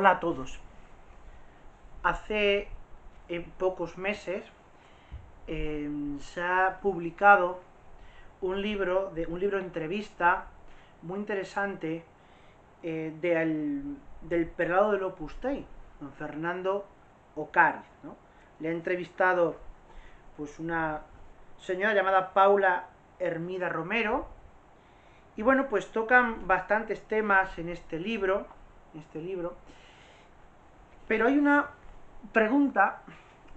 Hola a todos. Hace pocos meses se ha publicado un libro de entrevista muy interesante del prelado del Opus Dei, don Fernando Ocariz, ¿no? Le ha entrevistado pues una señora llamada Paula Hermida Romero, y bueno, pues tocan bastantes temas en este libro, pero hay una pregunta,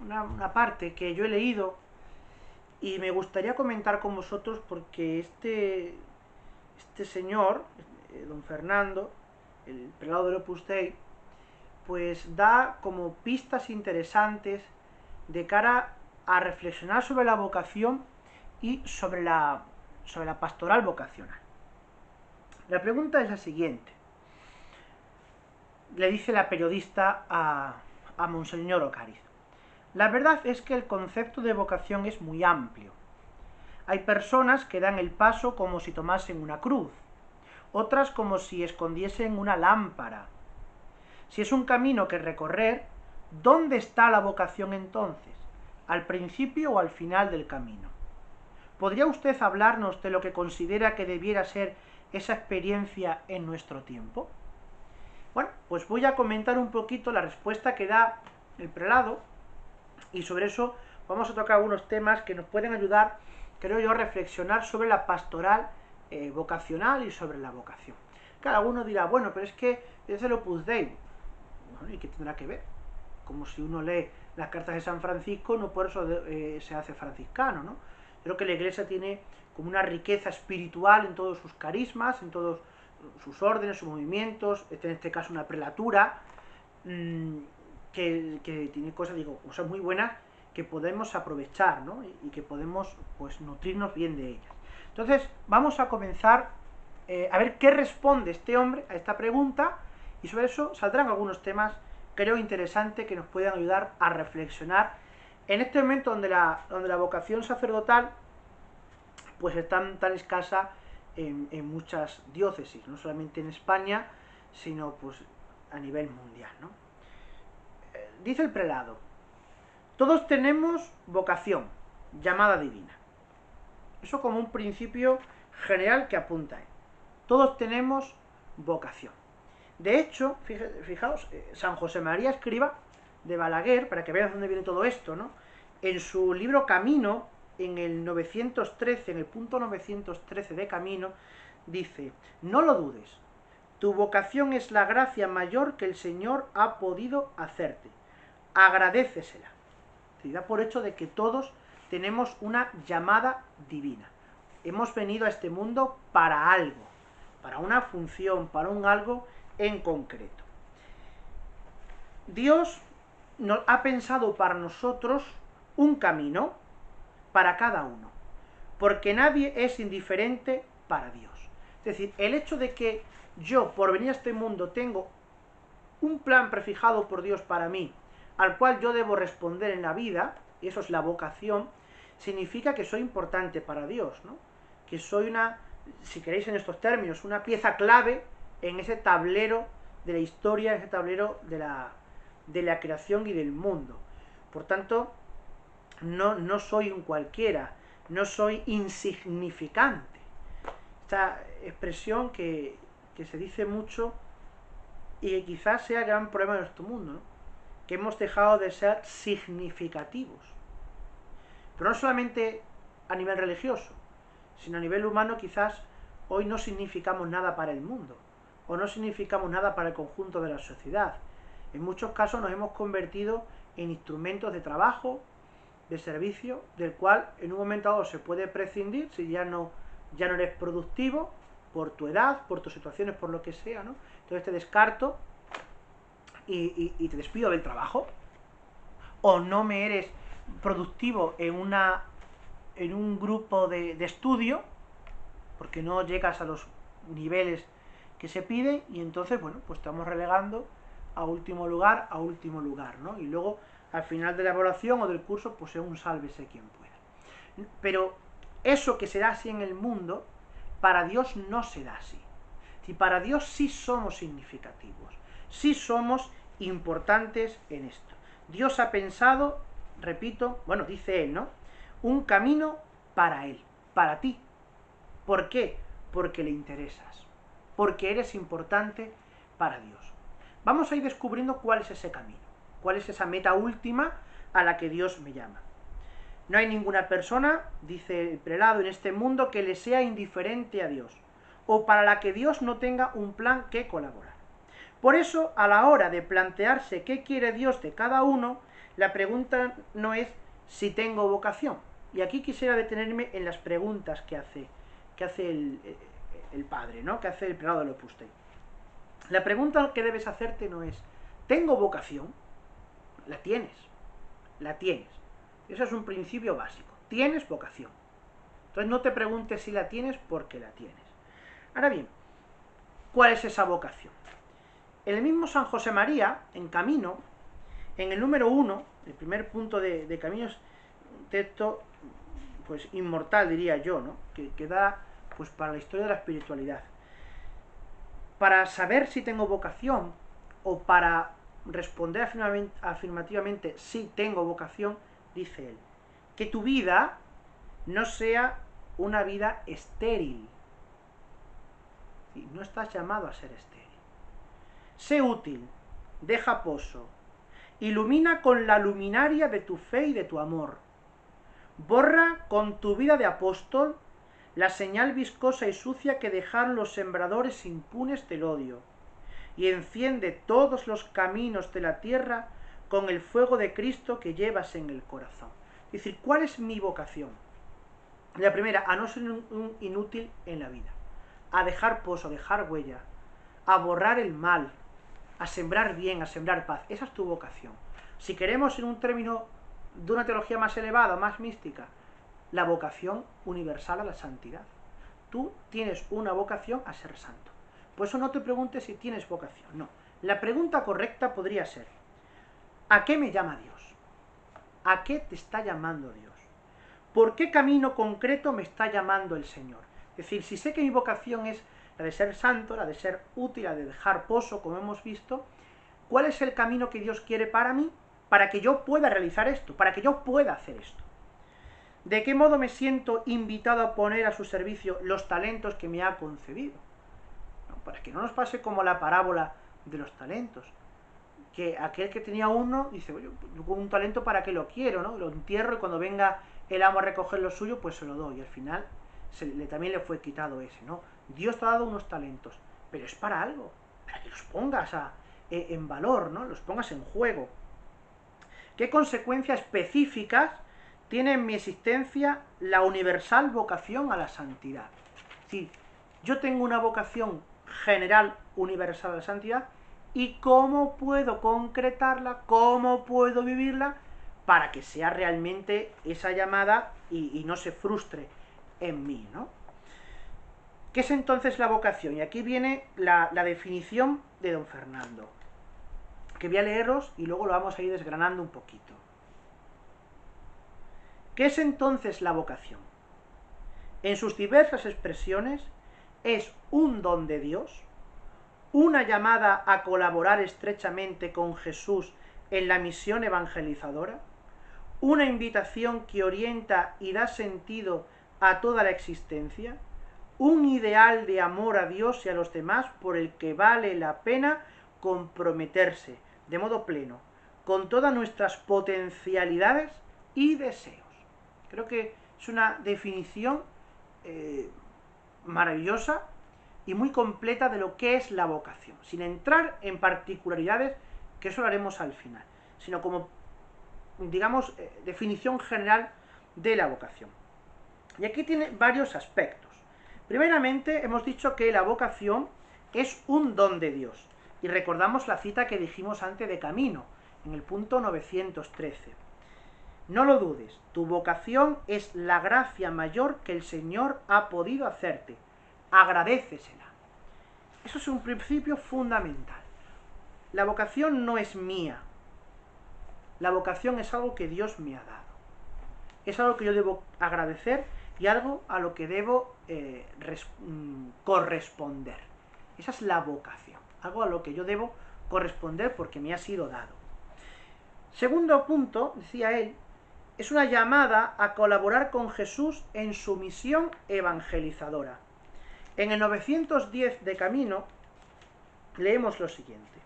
una parte que yo he leído y me gustaría comentar con vosotros, porque este señor, don Fernando, el prelado del Opus Dei, pues da como pistas interesantes de cara a reflexionar sobre la vocación y sobre la pastoral vocacional. La pregunta es la siguiente. Le dice la periodista a Monseñor Ocariz: la verdad es que el concepto de vocación es muy amplio. Hay personas que dan el paso como si tomasen una cruz, otras como si escondiesen una lámpara. Si es un camino que recorrer, ¿dónde está la vocación entonces? ¿Al principio o al final del camino? ¿Podría usted hablarnos de lo que considera que debiera ser esa experiencia en nuestro tiempo? Bueno, pues voy a comentar un poquito la respuesta que da el prelado, y sobre eso vamos a tocar algunos temas que nos pueden ayudar, creo yo, a reflexionar sobre la pastoral vocacional y sobre la vocación. Claro, alguno dirá, bueno, pero es que es el Opus Dei. Bueno, ¿y qué tendrá que ver? Como si uno lee las cartas de San Francisco, no por eso se hace franciscano, ¿no? Creo que la Iglesia tiene como una riqueza espiritual en todos sus carismas, en todos sus órdenes, sus movimientos, en este caso una prelatura, que tiene cosas muy buenas que podemos aprovechar, ¿no? Y que podemos pues nutrirnos bien de ellas. Entonces vamos a comenzar a ver qué responde este hombre a esta pregunta, y sobre eso saldrán algunos temas, creo, interesantes que nos puedan ayudar a reflexionar en este momento donde la vocación sacerdotal pues está tan escasa en muchas diócesis, no solamente en España, sino pues a nivel mundial, ¿no? Dice el prelado: todos tenemos vocación, llamada divina. Eso como un principio general que apunta a él. Todos tenemos vocación. De hecho, fijaos, San José María Escriba de Balaguer, para que vean dónde viene todo esto, ¿no? En su libro Camino, en el 913, en el punto 913 de Camino, dice: no lo dudes, tu vocación es la gracia mayor que el Señor ha podido hacerte. Agradécesela. Se da por hecho de que todos tenemos una llamada divina. Hemos venido a este mundo para algo, para una función, para un algo en concreto. Dios nos ha pensado para nosotros un camino para cada uno, porque nadie es indiferente para Dios. Es decir, el hecho de que yo, por venir a este mundo, tengo un plan prefijado por Dios para mí, al cual yo debo responder en la vida, y eso es la vocación, significa que soy importante para Dios, ¿no? Que soy una, si queréis en estos términos, una pieza clave en ese tablero de la historia, en ese tablero de la creación y del mundo. Por tanto, no soy un cualquiera, no soy insignificante. Esta expresión que se dice mucho y que quizás sea el gran problema de nuestro mundo, ¿no? Que hemos dejado de ser significativos. Pero no solamente a nivel religioso, sino a nivel humano. Quizás hoy no significamos nada para el mundo, o no significamos nada para el conjunto de la sociedad. En muchos casos nos hemos convertido en instrumentos de trabajo, de servicio, del cual en un momento dado se puede prescindir si ya no eres productivo, por tu edad, por tus situaciones, por lo que sea, ¿no? Entonces te descarto y te despido del trabajo, o no me eres productivo en un grupo de estudio, porque no llegas a los niveles que se piden, y entonces, bueno, pues estamos relegando a último lugar, ¿no? Y luego, al final de la evaluación o del curso, pues es un sálvese quien pueda. Pero eso que se da así en el mundo, para Dios no se da así. Si para Dios sí somos significativos. sí somos importantes en esto. Dios ha pensado, repito, bueno, dice él, ¿no? Un camino para él, para ti. ¿Por qué? Porque le interesas, porque eres importante para Dios. Vamos a ir descubriendo cuál es ese camino, cuál es esa meta última a la que Dios me llama. No hay ninguna persona, dice el prelado, en este mundo que le sea indiferente a Dios, o para la que Dios no tenga un plan que colaborar. Por eso, a la hora de plantearse qué quiere Dios de cada uno, la pregunta no es si tengo vocación. Y aquí quisiera detenerme en las preguntas que hace el padre, ¿no? Que hace el prelado del Opus Dei. La pregunta que debes hacerte no es, ¿tengo vocación? La tienes, la tienes. Eso es un principio básico. Tienes vocación. Entonces no te preguntes si la tienes, porque la tienes. Ahora bien, ¿cuál es esa vocación? El mismo San José María, en Camino, en el número 1, el primer punto de Camino, es un texto pues inmortal, diría yo, ¿no? que da pues para la historia de la espiritualidad. Para saber si tengo vocación, o para responder afirmativamente si tengo vocación, dice él, que tu vida no sea una vida estéril. No estás llamado a ser estéril. Sé útil, deja pozo, ilumina con la luminaria de tu fe y de tu amor. Borra con tu vida de apóstol la señal viscosa y sucia que dejaron los sembradores impunes del odio, y enciende todos los caminos de la tierra con el fuego de Cristo que llevas en el corazón. Es decir, ¿cuál es mi vocación? La primera, a no ser un inútil en la vida, a dejar pozo, a dejar huella, a borrar el mal, a sembrar bien, a sembrar paz. Esa es tu vocación. Si queremos en un término de una teología más elevada, más mística, la vocación universal a la santidad. Tú tienes una vocación a ser santo. Por eso no te preguntes si tienes vocación, no. La pregunta correcta podría ser, ¿a qué me llama Dios? ¿A qué te está llamando Dios? ¿Por qué camino concreto me está llamando el Señor? Es decir, si sé que mi vocación es la de ser santo, la de ser útil, la de dejar pozo, como hemos visto, ¿cuál es el camino que Dios quiere para mí, para que yo pueda realizar esto, para que yo pueda hacer esto? ¿De qué modo me siento invitado a poner a su servicio los talentos que me ha concedido? ¿No? Para que no nos pase como la parábola de los talentos, que aquel que tenía uno dice, oye, yo con un talento para qué lo quiero, ¿no? Lo entierro y cuando venga el amo a recoger lo suyo, pues se lo doy. Y al final también le fue quitado ese, ¿no? Dios te ha dado unos talentos, pero es para algo, para que los pongas en valor, ¿no? Los pongas en juego. ¿Qué consecuencias específicas tiene en mi existencia la universal vocación a la santidad? Es decir, yo tengo una vocación general universal a la santidad, y cómo puedo concretarla, cómo puedo vivirla, para que sea realmente esa llamada y no se frustre en mí, ¿no? ¿Qué es entonces la vocación? Y aquí viene la definición de don Fernando, que voy a leeros y luego lo vamos a ir desgranando un poquito. ¿Qué es entonces la vocación? En sus diversas expresiones, es un don de Dios, una llamada a colaborar estrechamente con Jesús en la misión evangelizadora, una invitación que orienta y da sentido a toda la existencia, un ideal de amor a Dios y a los demás por el que vale la pena comprometerse de modo pleno con todas nuestras potencialidades y deseos. Creo que es una definición maravillosa y muy completa de lo que es la vocación, sin entrar en particularidades, que eso lo haremos al final, sino como, digamos, definición general de la vocación. Y aquí tiene varios aspectos. Primeramente, hemos dicho que la vocación es un don de Dios, y recordamos la cita que dijimos antes de Camino, en el punto 913. No lo dudes, tu vocación es la gracia mayor que el Señor ha podido hacerte. Agradécesela. Eso es un principio fundamental. La vocación no es mía. La vocación es algo que Dios me ha dado. Es algo que yo debo agradecer y algo a lo que debo corresponder. Esa es la vocación. Algo a lo que yo debo corresponder porque me ha sido dado. Segundo punto, decía él, es una llamada a colaborar con Jesús en su misión evangelizadora. En el 910 de Camino leemos lo siguiente: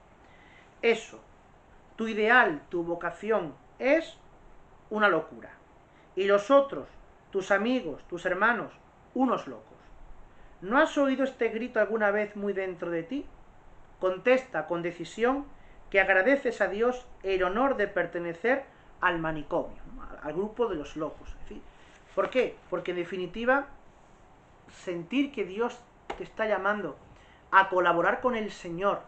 eso, tu ideal, tu vocación es una locura, y los otros, tus amigos, tus hermanos, unos locos. ¿No has oído este grito alguna vez muy dentro de ti? Contesta con decisión que agradeces a Dios el honor de pertenecer al manicomio, al grupo de los locos. ¿Por qué? Porque en definitiva, sentir que Dios te está llamando a colaborar con el Señor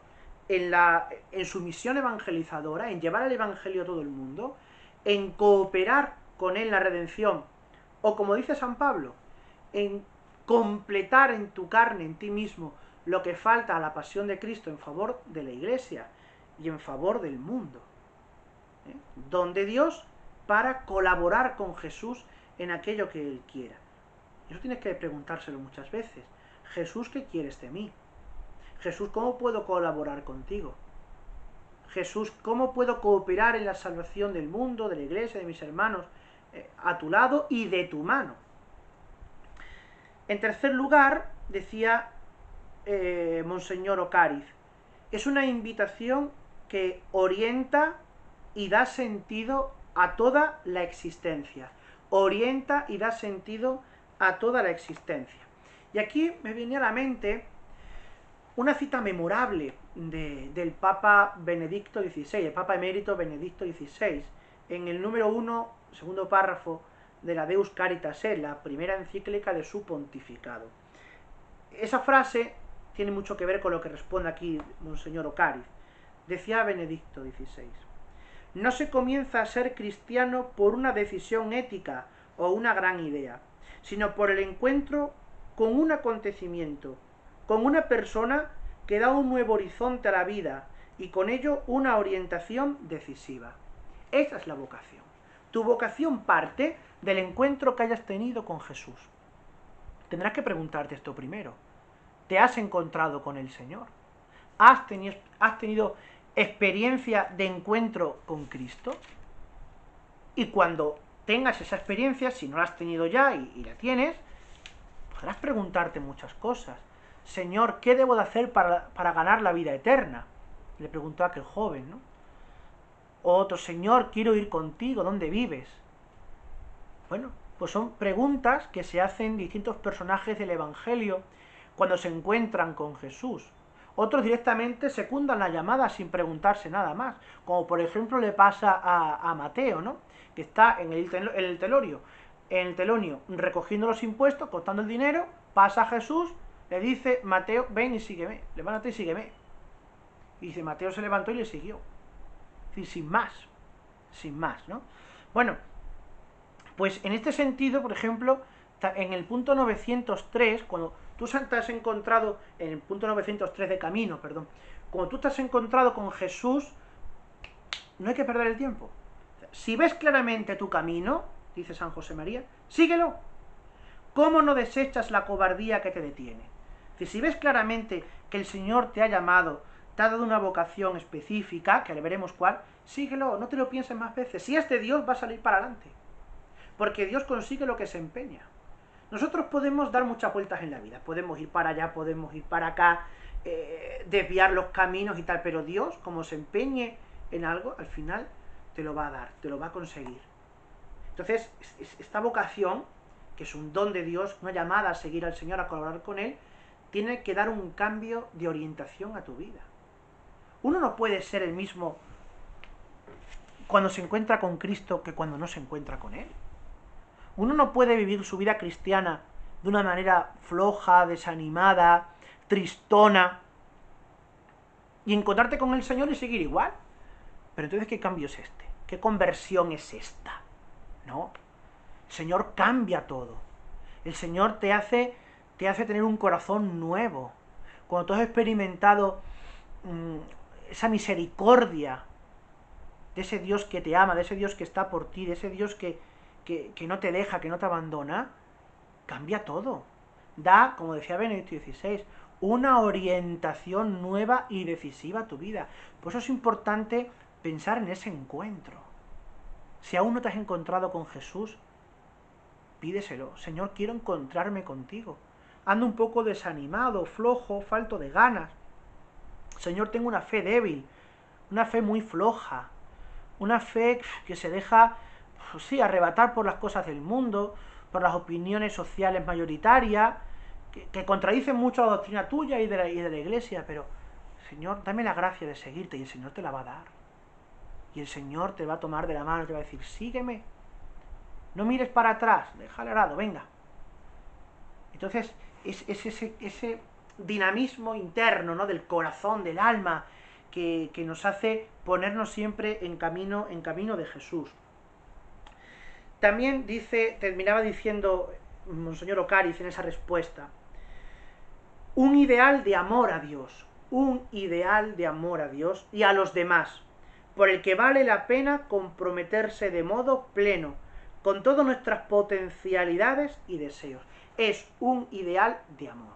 en su misión evangelizadora, en llevar el Evangelio a todo el mundo, en cooperar con Él en la redención, o como dice San Pablo, en completar en tu carne, en ti mismo, lo que falta a la pasión de Cristo en favor de la Iglesia y en favor del mundo. Don de Dios para colaborar con Jesús en aquello que Él quiera. Eso tienes que preguntárselo muchas veces. Jesús, ¿qué quieres de mí? Jesús, ¿cómo puedo colaborar contigo? Jesús, ¿cómo puedo cooperar en la salvación del mundo, de la Iglesia, de mis hermanos, a tu lado y de tu mano? En tercer lugar, decía Monseñor Ocariz, es una invitación que orienta y da sentido a toda la existencia. Orienta y da sentido a toda la existencia. Y aquí me viene a la mente una cita memorable del Papa Benedicto XVI, el Papa emérito Benedicto XVI, en el número 1, segundo párrafo de la Deus Caritas Es, la primera encíclica de su pontificado. Esa frase tiene mucho que ver con lo que responde aquí Monseñor Ocariz. Decía Benedicto XVI, no se comienza a ser cristiano por una decisión ética o una gran idea, sino por el encuentro con un acontecimiento, con una persona que da un nuevo horizonte a la vida y con ello una orientación decisiva. Esa es la vocación. Tu vocación parte del encuentro que hayas tenido con Jesús. Tendrás que preguntarte esto primero. ¿Te has encontrado con el Señor? ¿Has tenido experiencia de encuentro con Cristo? Y cuando tengas esa experiencia, si no la has tenido ya y la tienes, podrás preguntarte muchas cosas. Señor, ¿qué debo de hacer para ganar la vida eterna? Le preguntó a aquel joven, ¿no? Otro, Señor, quiero ir contigo, ¿dónde vives? Bueno, pues son preguntas que se hacen distintos personajes del Evangelio cuando se encuentran con Jesús. Otros directamente secundan la llamada sin preguntarse nada más, como por ejemplo le pasa a Mateo, ¿no? Que está en el telonio, recogiendo los impuestos, contando el dinero, pasa a Jesús, le dice, Mateo, ven y sígueme, levántate y sígueme. Y dice, Mateo se levantó y le siguió. Es decir, sin más, ¿no? Bueno, pues en este sentido, por ejemplo, en el punto 903, cuando tú te has encontrado, en el punto 903 de Camino, perdón, cuando tú te has encontrado con Jesús, no hay que perder el tiempo. Si ves claramente tu camino, dice San José María, síguelo. ¿Cómo no desechas la cobardía que te detiene? Si ves claramente que el Señor te ha llamado, te ha dado una vocación específica, que le veremos cuál, síguelo, no te lo pienses más veces. Si es de Dios, va a salir para adelante. Porque Dios consigue lo que se empeña. Nosotros podemos dar muchas vueltas en la vida, podemos ir para allá, podemos ir para acá, desviar los caminos y tal, pero Dios, como se empeñe en algo, al final te lo va a dar, te lo va a conseguir. Entonces, esta vocación, que es un don de Dios, una llamada a seguir al Señor, a colaborar con Él, tiene que dar un cambio de orientación a tu vida. Uno no puede ser el mismo cuando se encuentra con Cristo que cuando no se encuentra con Él. Uno no puede vivir su vida cristiana de una manera floja, desanimada, tristona, y encontrarte con el Señor y seguir igual. Pero entonces, ¿qué cambio es este? ¿Qué conversión es esta? No. El Señor cambia todo. El Señor te hace tener un corazón nuevo. Cuando tú has experimentado esa misericordia de ese Dios que te ama, de ese Dios que está por ti, de ese Dios que no te deja, que no te abandona, cambia todo. Da, como decía Benedicto XVI, una orientación nueva y decisiva a tu vida. Por eso es importante pensar en ese encuentro. Si aún no te has encontrado con Jesús, pídeselo. Señor, quiero encontrarme contigo. Ando un poco desanimado, flojo, falto de ganas. Señor, tengo una fe débil, una fe muy floja, una fe que se deja, sí, arrebatar por las cosas del mundo, por las opiniones sociales mayoritarias, que contradicen mucho la doctrina tuya y de la Iglesia, pero, Señor, dame la gracia de seguirte, y el Señor te la va a dar. Y el Señor te va a tomar de la mano y te va a decir, sígueme, no mires para atrás, déjale arado, venga. Entonces, es ese dinamismo interno, ¿no?, del corazón, del alma, que nos hace ponernos siempre en camino de Jesús. También terminaba diciendo Monseñor Ocariz en esa respuesta, un ideal de amor a Dios, un ideal de amor a Dios y a los demás, por el que vale la pena comprometerse de modo pleno, con todas nuestras potencialidades y deseos. Es un ideal de amor.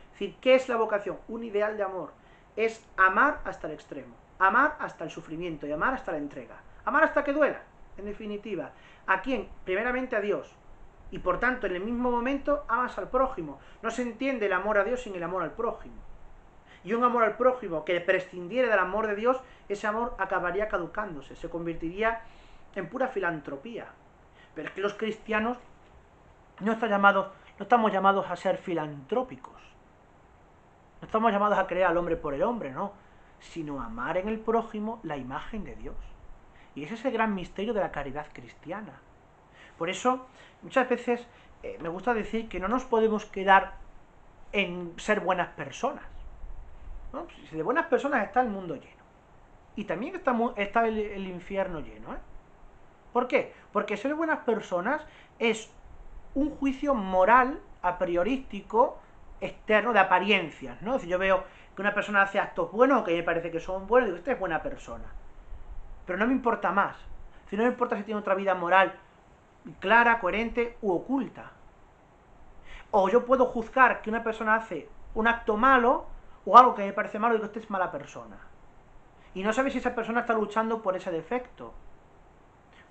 Es decir, ¿qué es la vocación? Un ideal de amor. Es amar hasta el extremo, amar hasta el sufrimiento y amar hasta la entrega. Amar hasta que duela, en definitiva. ¿A quién? Primeramente a Dios. Y por tanto, en el mismo momento, amas al prójimo. No se entiende el amor a Dios sin el amor al prójimo. Y un amor al prójimo que prescindiera del amor de Dios, ese amor acabaría caducándose, se convertiría en pura filantropía. Pero es que los cristianos no estamos llamados a ser filantrópicos. No estamos llamados a crear al hombre por el hombre, no, sino a amar en el prójimo la imagen de Dios. Y ese es el gran misterio de la caridad cristiana. Por eso, muchas veces me gusta decir que no nos podemos quedar en ser buenas personas, ¿no? Si de buenas personas está el mundo lleno. Y también está el infierno lleno, ¿eh? ¿Por qué? Porque ser buenas personas es un juicio moral, a priorístico, externo, de apariencias, ¿no? Si yo veo que una persona hace actos buenos, que me parece que son buenos, digo, esta es buena persona. Pero no me importa más. Si no me importa si tiene otra vida moral clara, coherente u oculta. O yo puedo juzgar que una persona hace un acto malo o algo que me parece malo y digo, esta es mala persona. Y no sabes si esa persona está luchando por ese defecto,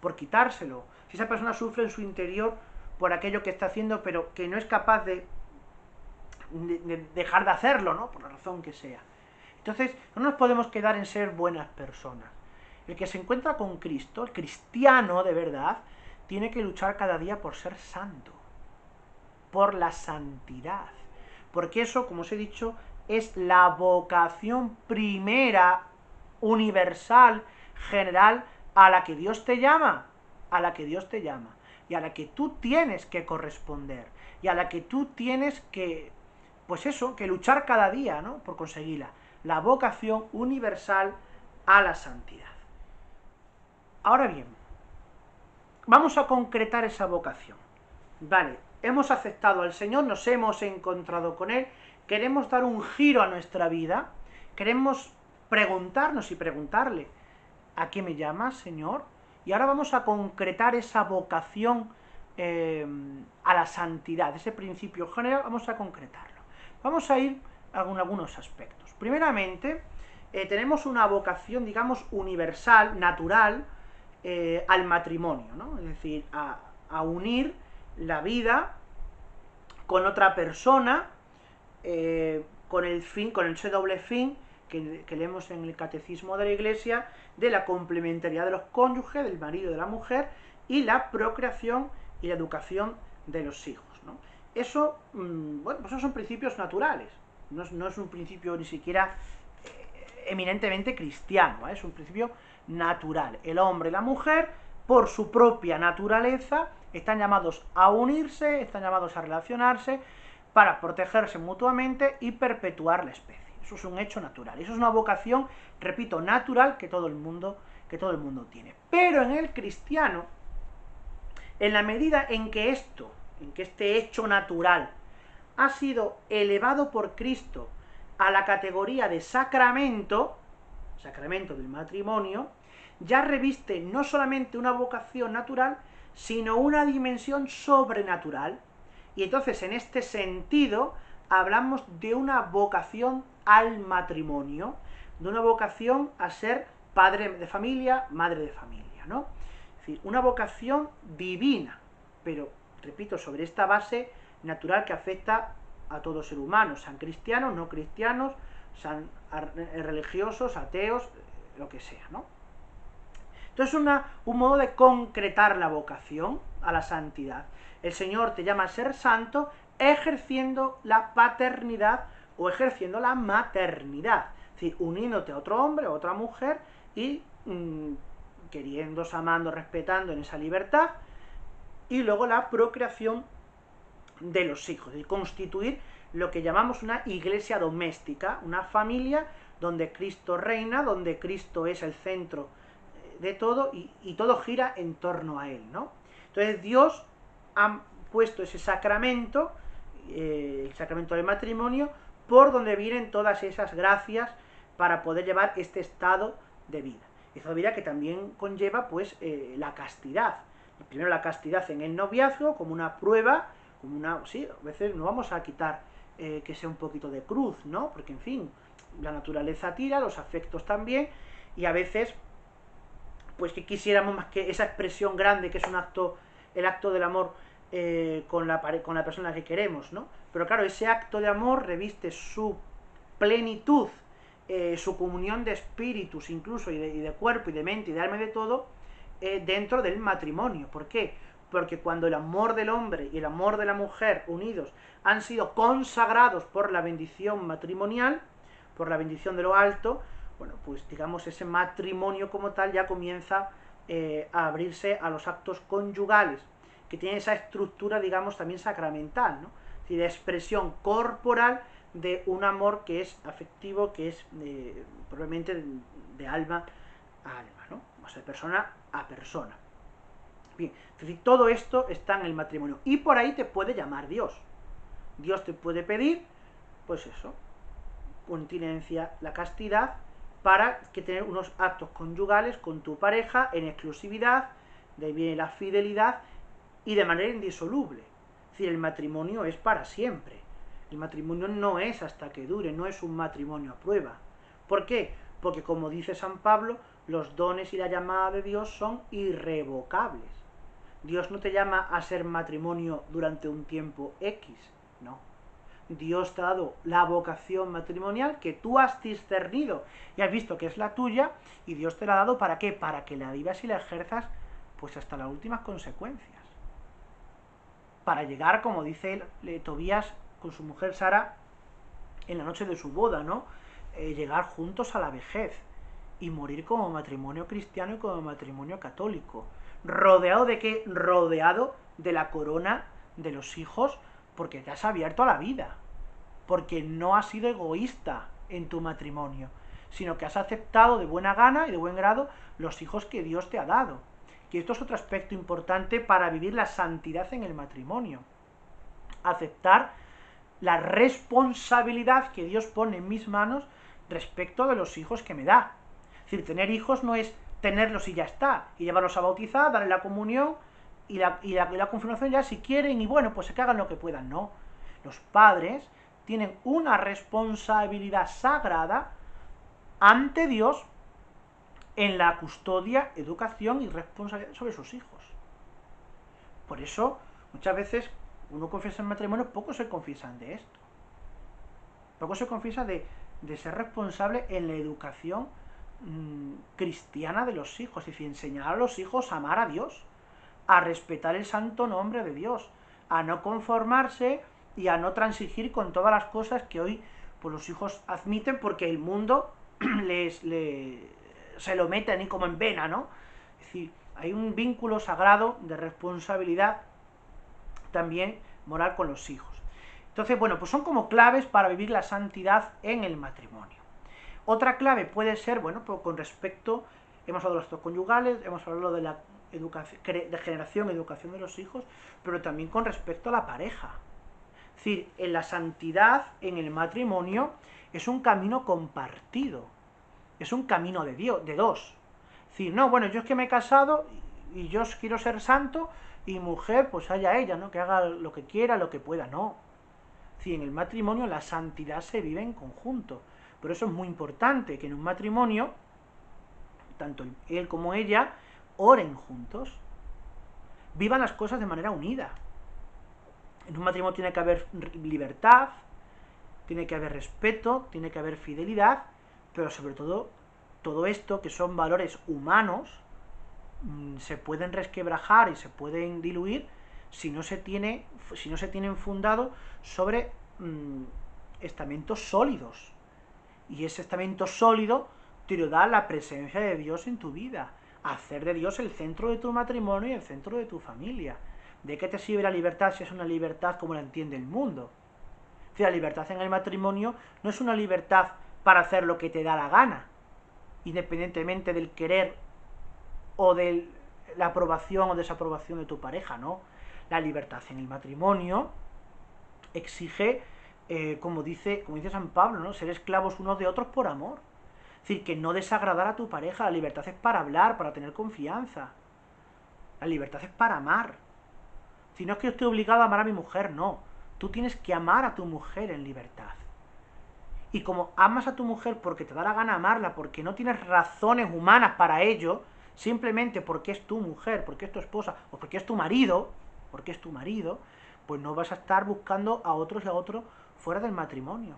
por quitárselo. Si esa persona sufre en su interior por aquello que está haciendo, pero que no es capaz de dejar de hacerlo, ¿no?, por la razón que sea. Entonces, no nos podemos quedar en ser buenas personas. El que se encuentra con Cristo, el cristiano de verdad, tiene que luchar cada día por ser santo, por la santidad. Porque eso, como os he dicho, es la vocación primera, universal, general, a la que Dios te llama, a la que Dios te llama, y a la que tú tienes que corresponder, y a la que tú tienes que, pues eso, que luchar cada día, ¿no?, por conseguirla. La vocación universal a la santidad. Ahora bien, vamos a concretar esa vocación. Vale, hemos aceptado al Señor, nos hemos encontrado con Él, queremos dar un giro a nuestra vida, queremos preguntarnos y preguntarle, ¿a qué me llamas, Señor? Y ahora vamos a concretar esa vocación a la santidad, ese principio general, vamos a concretarlo. Vamos a ir a algunos aspectos. Primeramente, tenemos una vocación, digamos, universal, natural, al matrimonio, ¿no? Es decir, a unir la vida con otra persona, con ese doble fin que leemos en el Catecismo de la Iglesia, de la complementariedad de los cónyuges, del marido y de la mujer, y la procreación y la educación de los hijos, ¿no? Eso, bueno, pues esos son principios naturales, no es un principio ni siquiera eminentemente cristiano, ¿eh? Es un principio natural. El hombre y la mujer, por su propia naturaleza, están llamados a unirse, están llamados a relacionarse para protegerse mutuamente y perpetuar la especie. Eso es un hecho natural. Eso es una vocación, repito, natural que todo el mundo tiene. Pero en el cristiano, en la medida en que este hecho natural ha sido elevado por Cristo a la categoría de sacramento del matrimonio, ya reviste no solamente una vocación natural, sino una dimensión sobrenatural. Y entonces, en este sentido, hablamos de una vocación al matrimonio, de una vocación a ser padre de familia, madre de familia, ¿no? Es decir, una vocación divina, pero, repito, sobre esta base natural que afecta a todo ser humano, sean cristianos, no cristianos, sean religiosos, ateos, lo que sea, ¿no? Entonces un modo de concretar la vocación a la santidad. El Señor te llama a ser santo ejerciendo la paternidad o ejerciendo la maternidad. Es decir, uniéndote a otro hombre o otra mujer y queriéndose, amando, respetando en esa libertad. Y luego la procreación de los hijos, es decir, constituir lo que llamamos una iglesia doméstica, una familia donde Cristo reina, donde Cristo es el centro de todo y todo gira en torno a Él, ¿no? Entonces Dios ha puesto ese sacramento, el sacramento del matrimonio, por donde vienen todas esas gracias para poder llevar este estado de vida. Estado de vida que también conlleva, pues, la castidad. Primero la castidad en el noviazgo, como una prueba, como una... Sí, a veces no vamos a quitar que sea un poquito de cruz, ¿no? Porque, en fin, la naturaleza tira, los afectos también, y a veces, pues que quisiéramos más que esa expresión grande, que es un acto, el acto del amor con la persona que queremos, ¿no? Pero claro, ese acto de amor reviste su plenitud, su comunión de espíritus incluso, y de cuerpo, y de mente, y de alma, y de todo, dentro del matrimonio. ¿Por qué? Porque cuando el amor del hombre y el amor de la mujer unidos han sido consagrados por la bendición matrimonial, por la bendición de lo alto, bueno, pues digamos ese matrimonio como tal ya comienza a abrirse a los actos conyugales, que tienen esa estructura, digamos, también sacramental, ¿no? Es decir, de expresión corporal de un amor que es afectivo, que es probablemente de alma a alma, ¿no? O sea, de persona a persona. Bien, es decir, todo esto está en el matrimonio. Y por ahí te puede llamar Dios. Dios te puede pedir, pues eso, continencia, la castidad, para que tener unos actos conyugales con tu pareja en exclusividad, de ahí viene la fidelidad, y de manera indisoluble. Es decir, el matrimonio es para siempre. El matrimonio no es hasta que dure, no es un matrimonio a prueba. ¿Por qué? Porque, como dice San Pablo, los dones y la llamada de Dios son irrevocables. Dios no te llama a ser matrimonio durante un tiempo X, no. Dios te ha dado la vocación matrimonial que tú has discernido y has visto que es la tuya, y Dios te la ha dado ¿para qué? Para que la vivas y la ejerzas pues hasta las últimas consecuencias. Para llegar, como dice Tobías con su mujer Sara en la noche de su boda, ¿no? Llegar juntos a la vejez y morir como matrimonio cristiano y como matrimonio católico. ¿Rodeado de qué? Rodeado de la corona de los hijos, porque te has abierto a la vida, porque no has sido egoísta en tu matrimonio, sino que has aceptado de buena gana y de buen grado los hijos que Dios te ha dado. Que esto es otro aspecto importante para vivir la santidad en el matrimonio. Aceptar la responsabilidad que Dios pone en mis manos respecto de los hijos que me da. Es decir, tener hijos no es tenerlos y ya está, y llevarlos a bautizar, darle la comunión y la confirmación ya si quieren, y bueno, pues que hagan lo que puedan. No, los padres tienen una responsabilidad sagrada ante Dios en la custodia, educación y responsabilidad sobre sus hijos. Por eso, muchas veces, uno confiesa en matrimonio, pocos se confiesan de esto. Pocos se confiesa de ser responsable en la educación cristiana de los hijos, es decir, enseñar a los hijos a amar a Dios, a respetar el santo nombre de Dios, a no conformarse y a no transigir con todas las cosas que hoy pues, los hijos admiten porque el mundo se lo mete ahí como en vena, ¿no? Es decir, hay un vínculo sagrado de responsabilidad también moral con los hijos. Entonces, bueno, pues son como claves para vivir la santidad en el matrimonio. Otra clave puede ser, bueno, pues con respecto, hemos hablado de los actos conyugales, hemos hablado de la educación, de generación, educación de los hijos, pero también con respecto a la pareja. Es decir, en la santidad, en el matrimonio, es un camino compartido, es un camino de Dios, de dos. Es decir, no, bueno, yo es que me he casado y yo quiero ser santo y mujer, pues haya ella, ¿no? Que haga lo que quiera, lo que pueda, no. Es decir, en el matrimonio la santidad se vive en conjunto. Por eso es muy importante que en un matrimonio, tanto él como ella, oren juntos, vivan las cosas de manera unida. En un matrimonio tiene que haber libertad, tiene que haber respeto, tiene que haber fidelidad, pero sobre todo esto, que son valores humanos, se pueden resquebrajar y se pueden diluir si no se tienen fundado sobre estamentos sólidos. Y ese estamento sólido te lo da la presencia de Dios en tu vida. Hacer de Dios el centro de tu matrimonio y el centro de tu familia. ¿De qué te sirve la libertad si es una libertad como la entiende el mundo? Si la libertad en el matrimonio no es una libertad para hacer lo que te da la gana, independientemente del querer o de la aprobación o desaprobación de tu pareja, ¿no? La libertad en el matrimonio exige, como dice San Pablo, ¿no? Ser esclavos unos de otros por amor. Es decir, que no desagradar a tu pareja. La libertad es para hablar, para tener confianza. La libertad es para amar. Si no es que yo estoy obligado a amar a mi mujer, no. Tú tienes que amar a tu mujer en libertad. Y como amas a tu mujer porque te da la gana amarla, porque no tienes razones humanas para ello, simplemente porque es tu mujer, porque es tu esposa, o porque es tu marido, pues no vas a estar buscando a otros y a otros fuera del matrimonio.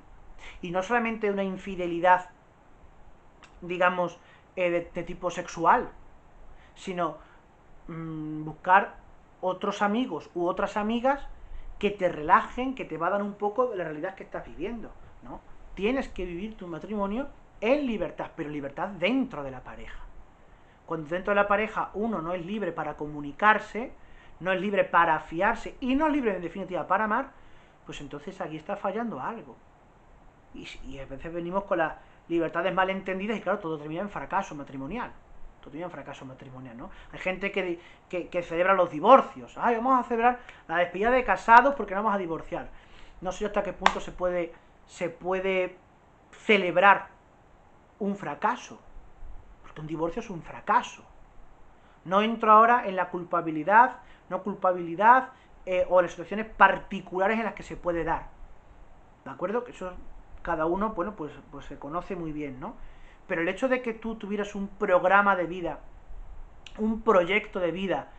Y no solamente una infidelidad, digamos, de tipo sexual, sino buscar otros amigos u otras amigas que te relajen, que te va a dar un poco de la realidad que estás viviendo, ¿no? Tienes que vivir tu matrimonio en libertad, pero libertad dentro de la pareja. Cuando dentro de la pareja uno no es libre para comunicarse, no es libre para fiarse y no es libre en definitiva para amar, pues entonces aquí está fallando algo. Y a veces venimos con las libertades malentendidas y claro, todo termina en fracaso matrimonial. Todo termina en fracaso matrimonial, ¿no? Hay gente que celebra los divorcios. Ay, vamos a celebrar la despedida de casados porque no vamos a divorciar. No sé hasta qué punto se puede celebrar un fracaso. Porque un divorcio es un fracaso. No entro ahora en la culpabilidad, no culpabilidad o en las situaciones particulares en las que se puede dar. ¿De acuerdo? Que eso cada uno, bueno, pues se conoce muy bien, ¿no? Pero el hecho de que tú tuvieras un programa de vida, un proyecto de vida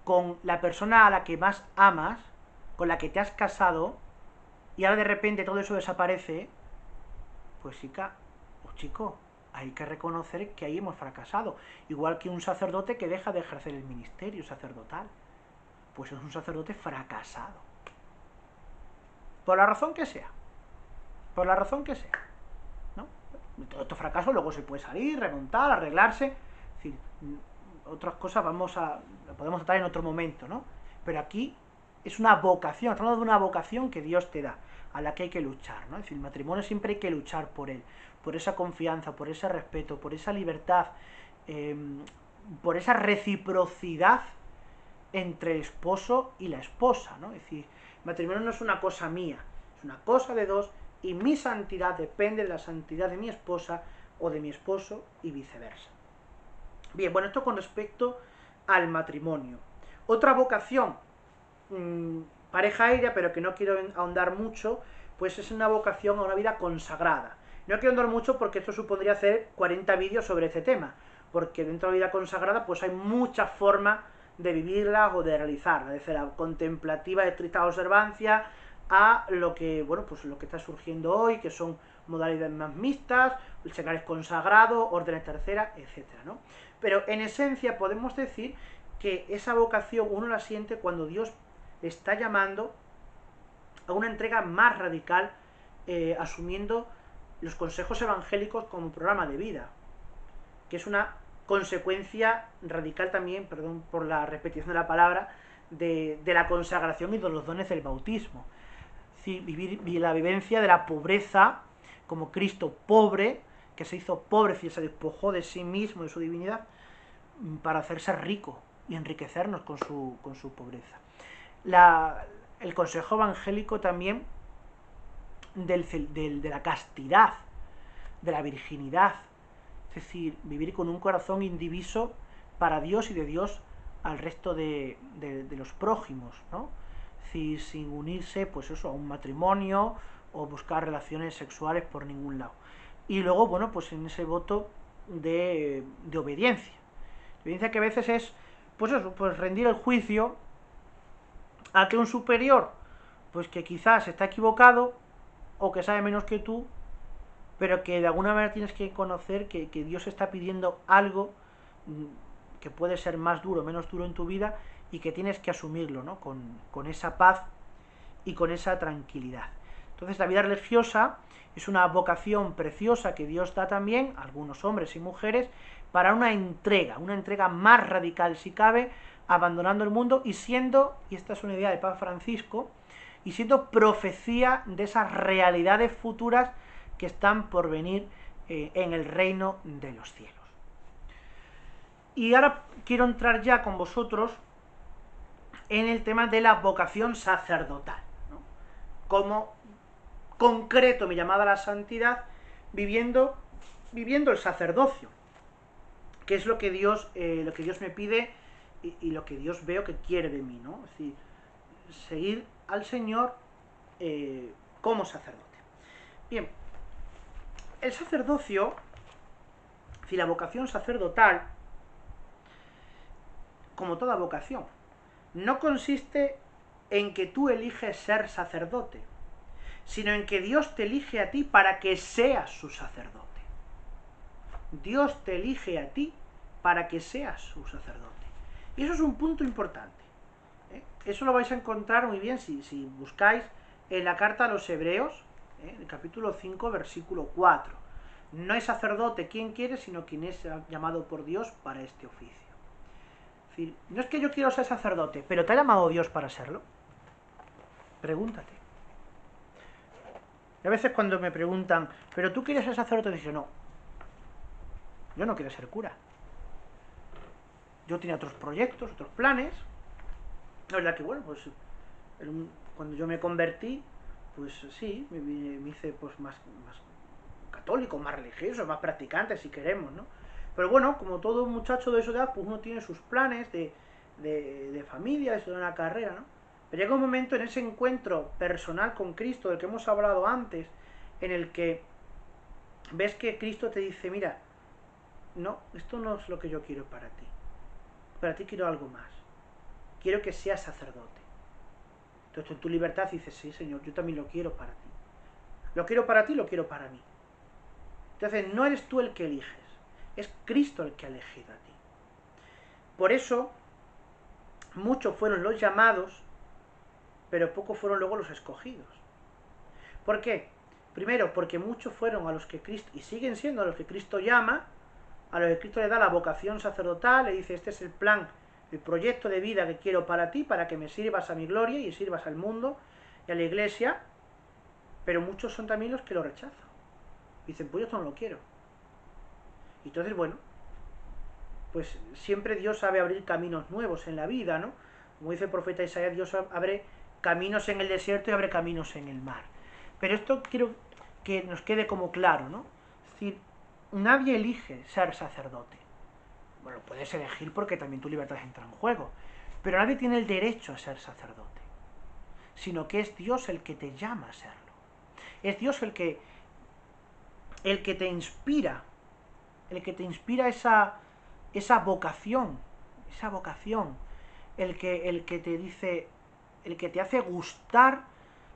con la persona a la que más amas, con la que te has casado, y ahora de repente todo eso desaparece, pues chica o chico, hay que reconocer que ahí hemos fracasado. Igual que un sacerdote que deja de ejercer el ministerio sacerdotal, pues es un sacerdote fracasado. Por la razón que sea. Por la razón que sea, ¿no? Todo estos fracasos luego se puede salir, remontar, arreglarse. Es decir, otras cosas lo podemos tratar en otro momento, ¿no? Pero aquí es una vocación, estamos hablando de una vocación que Dios te da, a la que hay que luchar, ¿no? Es decir, el matrimonio siempre hay que luchar por él, por esa confianza, por ese respeto, por esa libertad, por esa reciprocidad entre el esposo y la esposa, ¿no? Es decir, el matrimonio no es una cosa mía, es una cosa de dos, y mi santidad depende de la santidad de mi esposa o de mi esposo y viceversa. Bien, bueno, esto con respecto al matrimonio. Otra vocación, pareja ella, pero que no quiero ahondar mucho, pues es una vocación a una vida consagrada. No quiero ahondar mucho porque esto supondría hacer 40 vídeos sobre este tema, porque dentro de la vida consagrada pues hay muchas formas de vivirla o de realizarla, desde la contemplativa de estricta observancia a lo que, bueno, pues lo que está surgiendo hoy, que son modalidades más mixtas, seglares consagrados, órdenes terceras, etcétera, ¿no? Pero en esencia podemos decir que esa vocación uno la siente cuando Dios le está llamando a una entrega más radical, asumiendo los consejos evangélicos como programa de vida, que es una consecuencia radical también, perdón por la repetición de la palabra, de la consagración y de los dones del bautismo. Sí, vivir la vivencia de la pobreza como Cristo pobre, que se hizo pobre, y se despojó de sí mismo, de su divinidad, para hacerse rico y enriquecernos con su pobreza. El consejo evangélico también de la castidad, de la virginidad, es decir, vivir con un corazón indiviso para Dios y de Dios al resto de los prójimos, ¿no? Es sin unirse, pues eso, a un matrimonio o buscar relaciones sexuales por ningún lado. Y luego, bueno, pues en ese voto de obediencia. Obediencia que a veces es, pues eso, pues rendir el juicio ante un superior, pues que quizás está equivocado o que sabe menos que tú, pero que de alguna manera tienes que conocer que Dios está pidiendo algo que puede ser más duro, menos duro en tu vida, y que tienes que asumirlo, ¿no? Con esa paz y con esa tranquilidad. Entonces la vida religiosa es una vocación preciosa que Dios da también a algunos hombres y mujeres para una entrega más radical si cabe, abandonando el mundo y siendo, y esta es una idea de Papa Francisco, y siendo profecía de esas realidades futuras que están por venir en el reino de los cielos. Y ahora quiero entrar ya con vosotros en el tema de la vocación sacerdotal, ¿no? Como concreto mi llamada a la santidad, viviendo el sacerdocio, que es lo que Dios me pide y lo que Dios veo que quiere de mí, ¿no? Es decir, seguir al Señor como sacerdote. Bien, el sacerdocio, es decir, la vocación sacerdotal, como toda vocación, no consiste en que tú eliges ser sacerdote, sino en que Dios te elige a ti para que seas su sacerdote. Dios te elige a ti para que seas su sacerdote. Y eso es un punto importante. Eso lo vais a encontrar muy bien si buscáis en la carta a los Hebreos, el capítulo 5, versículo 4. No es sacerdote quien quiere, sino quien es llamado por Dios para este oficio. Es decir, no es que yo quiero ser sacerdote, pero ¿te ha llamado Dios para serlo? Pregúntate. Y a veces cuando me preguntan, ¿pero tú quieres ser sacerdote? Digo, no, yo no quiero ser cura. Yo tenía otros proyectos, otros planes. La verdad que, bueno, pues cuando yo me convertí, pues sí, me hice pues más católico, más religioso, más practicante, si queremos, ¿no? Pero bueno, como todo muchacho de esa edad, pues uno tiene sus planes de familia, de una carrera, ¿no? Pero llega un momento en ese encuentro personal con Cristo, del que hemos hablado antes, en el que ves que Cristo te dice, mira, no, esto no es lo que yo quiero para ti. Para ti quiero algo más. Quiero que seas sacerdote. Entonces en tu libertad dices, sí, Señor, yo también lo quiero para ti. Lo quiero para ti, lo quiero para mí. Entonces no eres tú el que eliges, es Cristo el que ha elegido a ti. Por eso, muchos fueron los llamados, pero pocos fueron luego los escogidos. ¿Por qué? Primero, porque muchos fueron a los que Cristo, y siguen siendo a los que Cristo llama, a los que Cristo le da la vocación sacerdotal, le dice, este es el plan, el proyecto de vida que quiero para ti, para que me sirvas a mi gloria y sirvas al mundo y a la iglesia, pero muchos son también los que lo rechazan. Dicen, pues yo esto no lo quiero. Y entonces, bueno, pues siempre Dios sabe abrir caminos nuevos en la vida, ¿no? Como dice el profeta Isaías, Dios abre caminos en el desierto y abre caminos en el mar. Pero esto quiero que nos quede como claro, ¿no? Es decir, nadie elige ser sacerdote. Bueno, puedes elegir porque también tu libertad entra en juego. Pero nadie tiene el derecho a ser sacerdote. Sino que es Dios el que te llama a serlo. Es Dios el que te inspira. El que te inspira esa vocación. Esa vocación. El que te dice. El que te hace gustar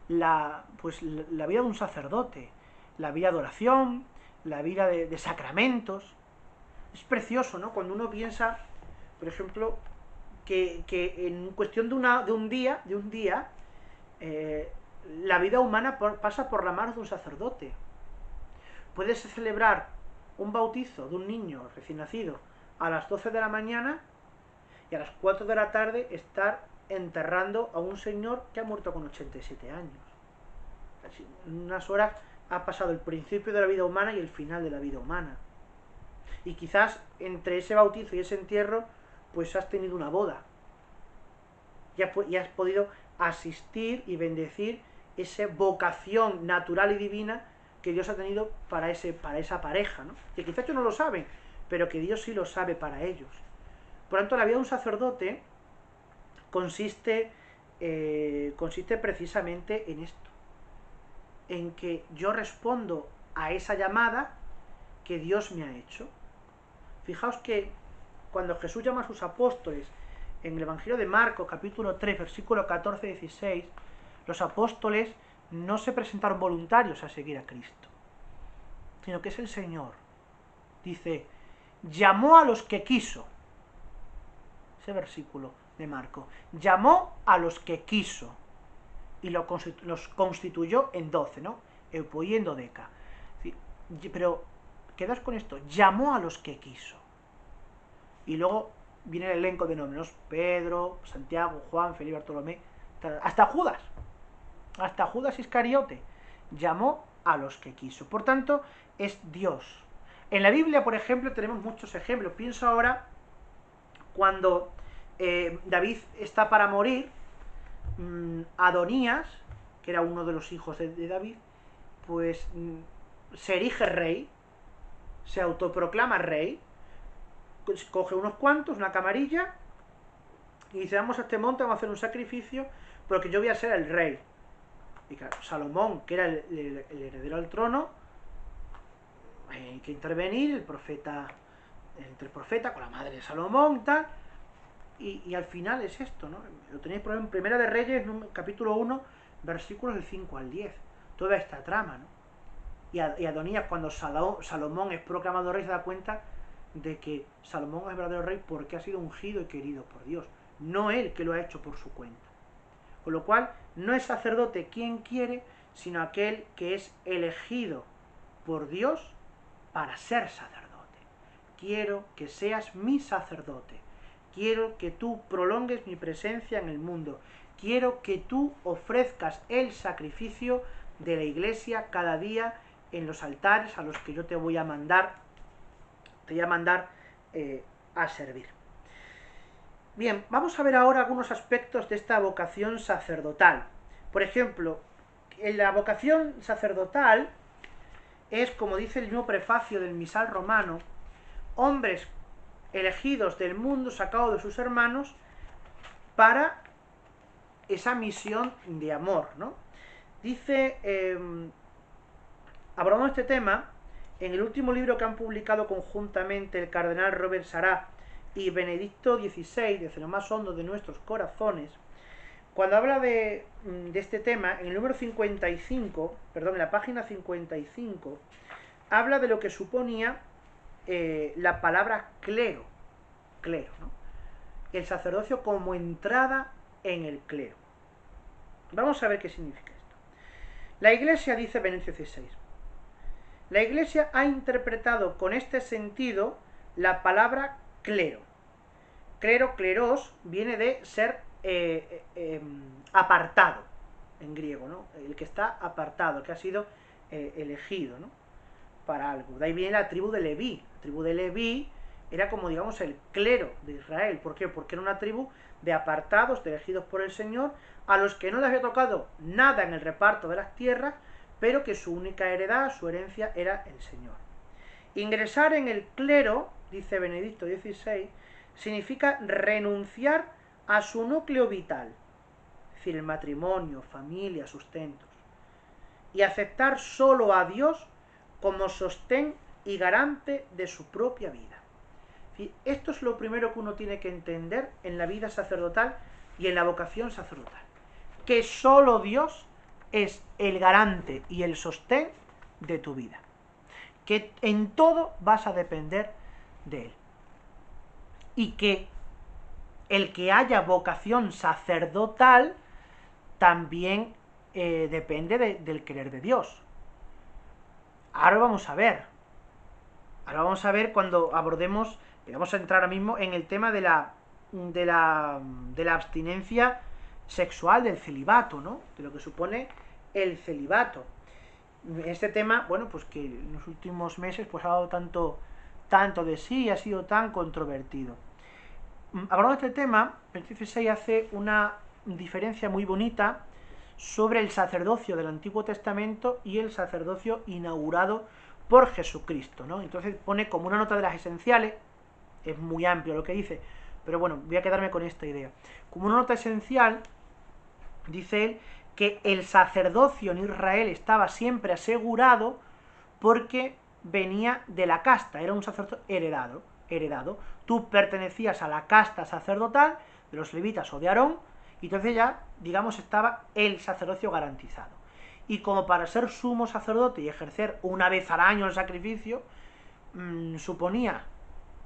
la vida de un sacerdote. La vida de oración. La vida de sacramentos. Es precioso, ¿no? Cuando uno piensa, por ejemplo, que en cuestión de un día, la vida humana pasa por la mano de un sacerdote. Puedes celebrar un bautizo de un niño recién nacido a las 12 de la mañana y a las 4 de la tarde estar enterrando a un señor que ha muerto con 87 años. En unas horas ha pasado el principio de la vida humana y el final de la vida humana. Y quizás entre ese bautizo y ese entierro, pues has tenido una boda. Y has podido asistir y bendecir esa vocación natural y divina que Dios ha tenido para esa pareja, ¿no? Que quizás ellos no lo saben, pero que Dios sí lo sabe para ellos. Por tanto, la vida de un sacerdote consiste consiste precisamente en esto, en que yo respondo a esa llamada que Dios me ha hecho. Fijaos que cuando Jesús llama a sus apóstoles en el Evangelio de Marcos, capítulo 3, versículo 14-16, los apóstoles no se presentaron voluntarios a seguir a Cristo, sino que es el Señor. Dice, llamó a los que quiso. Ese versículo de Marcos. Llamó a los que quiso. Y los constituyó en 12, ¿no? Eupoi en dodeca. Pero, quedas con esto. Llamó a los que quiso. Y luego viene el elenco de nombres, ¿no? Pedro, Santiago, Juan, Felipe, Bartolomé, hasta Judas. Hasta Judas Iscariote. Llamó a los que quiso. Por tanto, es Dios. En la Biblia, por ejemplo, tenemos muchos ejemplos. Pienso ahora cuando David está para morir, Adonías, que era uno de los hijos de David, pues se erige rey, se autoproclama rey, coge unos cuantos, una camarilla, y dice, vamos a este monte, vamos a hacer un sacrificio, porque yo voy a ser el rey. Y claro, Salomón, que era el heredero al trono, hay que intervenir, entre el profeta con la madre de Salomón y tal, y al final es esto, ¿no? Lo tenéis por ejemplo en Primera de Reyes, capítulo 1, versículos del 5 al 10, toda esta trama, ¿no? Y Adonías, cuando Salomón es proclamado rey, se da cuenta de que Salomón es verdadero rey porque ha sido ungido y querido por Dios, no él que lo ha hecho por su cuenta. Con lo cual, no es sacerdote quien quiere, sino aquel que es elegido por Dios para ser sacerdote. Quiero que seas mi sacerdote. Quiero que tú prolongues mi presencia en el mundo. Quiero que tú ofrezcas el sacrificio de la iglesia cada día en los altares a los que yo te voy a mandar, a servir. Bien, vamos a ver ahora algunos aspectos de esta vocación sacerdotal. Por ejemplo, en la vocación sacerdotal es, como dice el mismo prefacio del misal romano, hombres elegidos del mundo, sacados de sus hermanos, para esa misión de amor, ¿no? Dice, hablando de este tema, en el último libro que han publicado conjuntamente el cardenal Robert Sará y Benedicto XVI, desde lo más hondo de nuestros corazones, cuando habla de este tema, en el número 55, perdón, en la página 55, habla de lo que suponía la palabra clero, ¿no? El sacerdocio como entrada en el clero. Vamos a ver qué significa esto. La Iglesia, dice Benedicto XVI, la Iglesia ha interpretado con este sentido la palabra clero. Clero, kleros, viene de ser apartado, en griego, ¿no? El que está apartado, el que ha sido elegido, ¿no? Para algo. De ahí viene la tribu de Leví. La tribu de Leví era como, digamos, el clero de Israel. ¿Por qué? Porque era una tribu de apartados, de elegidos por el Señor, a los que no les había tocado nada en el reparto de las tierras, pero que su única heredad, su herencia, era el Señor. Ingresar en el clero, dice Benedicto XVI, significa renunciar a su núcleo vital, es decir, el matrimonio, familia, sustentos, y aceptar solo a Dios como sostén y garante de su propia vida. Esto es lo primero que uno tiene que entender en la vida sacerdotal y en la vocación sacerdotal, que solo Dios es el garante y el sostén de tu vida, que en todo vas a depender de Él, y que el que haya vocación sacerdotal también depende del querer de Dios. Ahora vamos a ver cuando abordemos, vamos a entrar ahora mismo en el tema de la abstinencia sexual, del celibato, ¿no? De lo que supone el celibato. Este tema, bueno, pues que en los últimos meses pues ha dado tanto de sí y ha sido tan controvertido. Hablando de este tema, el XVI hace una diferencia muy bonita sobre el sacerdocio del Antiguo Testamento y el sacerdocio inaugurado por Jesucristo, ¿no? Entonces pone como una nota de las esenciales, es muy amplio lo que dice, pero bueno, voy a quedarme con esta idea. Como una nota esencial, dice él que el sacerdocio en Israel estaba siempre asegurado porque venía de la casta, era un sacerdote heredado. Tú pertenecías a la casta sacerdotal de los levitas o de Aarón, y entonces ya, digamos, estaba el sacerdocio garantizado. Y como para ser sumo sacerdote y ejercer una vez al año el sacrificio, suponía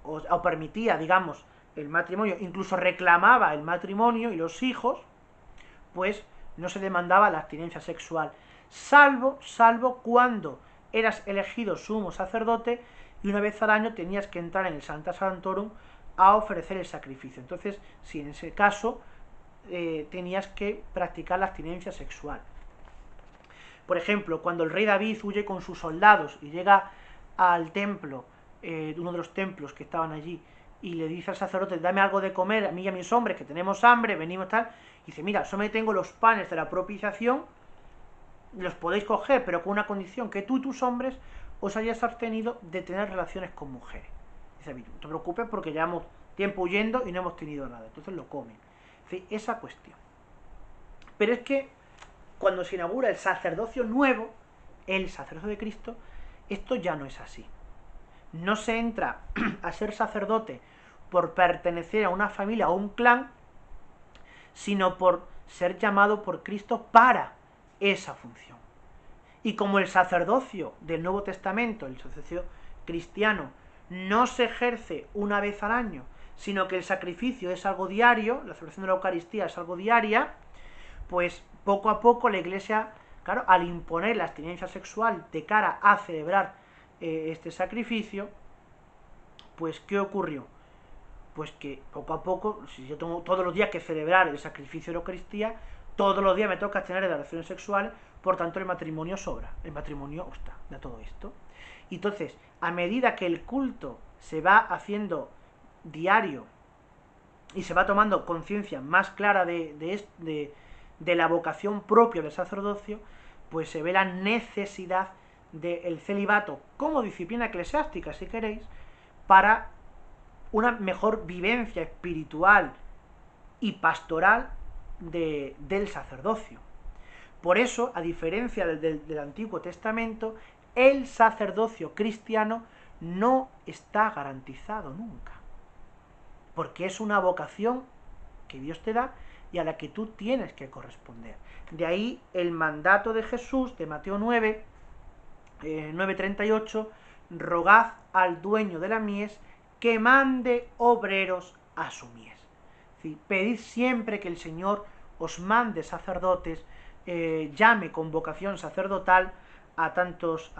o permitía, digamos, el matrimonio, incluso reclamaba el matrimonio y los hijos, pues no se demandaba la abstinencia sexual, salvo cuando eras elegido sumo sacerdote y una vez al año tenías que entrar en el Sancta Sanctorum a ofrecer el sacrificio. Entonces, si en ese caso tenías que practicar la abstinencia sexual. Por ejemplo, cuando el rey David huye con sus soldados y llega al templo, uno de los templos que estaban allí, y le dice al sacerdote, dame algo de comer a mí y a mis hombres, que tenemos hambre, venimos tal, y dice, mira, solo me tengo los panes de la propiciación, los podéis coger, pero con una condición, que tú y tus hombres os hayáis abstenido de tener relaciones con mujeres. Dice, no te preocupes porque llevamos tiempo huyendo y no hemos tenido nada, entonces lo comen. Es decir, esa cuestión. Pero es que cuando se inaugura el sacerdocio nuevo, el sacerdocio de Cristo, esto ya no es así. No se entra a ser sacerdote por pertenecer a una familia o un clan, sino por ser llamado por Cristo para esa función. Y como el sacerdocio del Nuevo Testamento, el sacerdocio cristiano, no se ejerce una vez al año, sino que el sacrificio es algo diario, la celebración de la Eucaristía es algo diaria, pues poco a poco la Iglesia, claro, al imponer la abstinencia sexual de cara a celebrar este sacrificio, pues ¿qué ocurrió? Pues que poco a poco, si yo tengo todos los días que celebrar el sacrificio de la Eucaristía, todos los días me toca tener relaciones sexuales, por tanto el matrimonio sobra, el matrimonio obsta de todo esto. Y entonces, a medida que el culto se va haciendo diario y se va tomando conciencia más clara de la vocación propia del sacerdocio, pues se ve la necesidad del celibato como disciplina eclesiástica, si queréis, para una mejor vivencia espiritual y pastoral del sacerdocio. Por eso, a diferencia del Antiguo Testamento, el sacerdocio cristiano no está garantizado nunca, porque es una vocación que Dios te da y a la que tú tienes que corresponder. De ahí el mandato de Jesús, de Mateo 9, 9:38, rogad al dueño de la mies que mande obreros a su mies. Es decir, pedid siempre que el Señor os mande sacerdotes, llame con vocación sacerdotal a tantos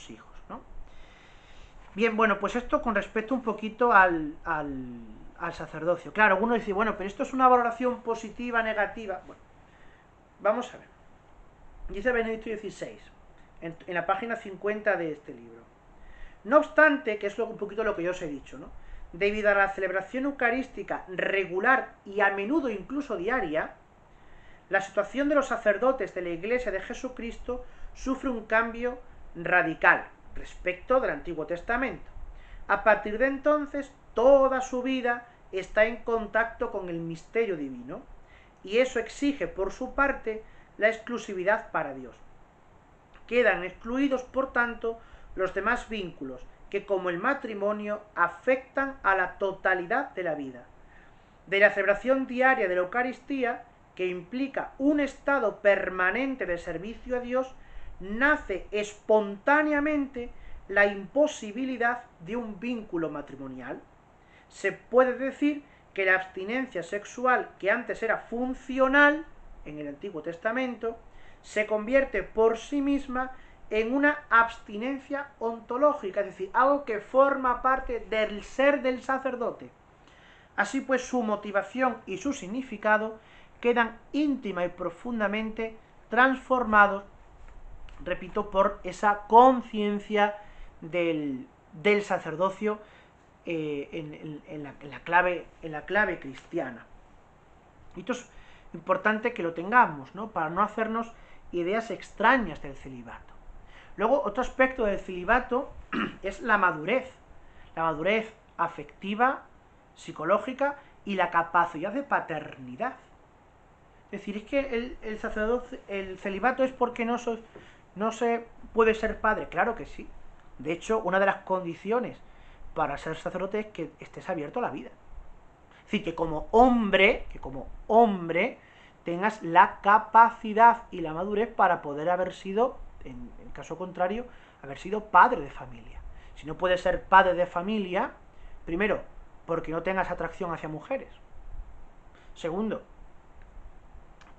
hijos, ¿no? Bien, bueno, pues esto con respecto un poquito al sacerdocio. Claro, uno dice, bueno, pero esto es una valoración positiva, negativa. Bueno, vamos a ver. Dice Benedicto XVI, en la página 50 de este libro. No obstante, que es un poquito lo que yo os he dicho, ¿no? Debido a la celebración eucarística regular y a menudo incluso diaria, la situación de los sacerdotes de la Iglesia de Jesucristo sufre un cambio radical respecto del Antiguo Testamento. A partir de entonces, toda su vida está en contacto con el misterio divino, y eso exige, por su parte, la exclusividad para Dios. Quedan excluidos, por tanto, los demás vínculos que, como el matrimonio, afectan a la totalidad de la vida. De la celebración diaria de la Eucaristía, que implica un estado permanente de servicio a Dios, nace espontáneamente la imposibilidad de un vínculo matrimonial. Se puede decir que la abstinencia sexual, que antes era funcional en el Antiguo Testamento, se convierte por sí misma en una abstinencia ontológica, es decir, algo que forma parte del ser del sacerdote. Así pues, su motivación y su significado quedan íntima y profundamente transformados, repito, por esa conciencia del sacerdocio en la clave cristiana. Y esto es importante que lo tengamos, ¿no? Para no hacernos ideas extrañas del celibato. Luego, otro aspecto del celibato es la madurez afectiva, psicológica y la capacidad de paternidad. Es decir, es que el sacerdote, el celibato es porque no se puede ser padre. Claro que sí. De hecho, una de las condiciones para ser sacerdote es que estés abierto a la vida. Es decir, que como hombre tengas la capacidad y la madurez para poder haber sido, en caso contrario, haber sido padre de familia. Si no puedes ser padre de familia, primero, porque no tengas atracción hacia mujeres. Segundo,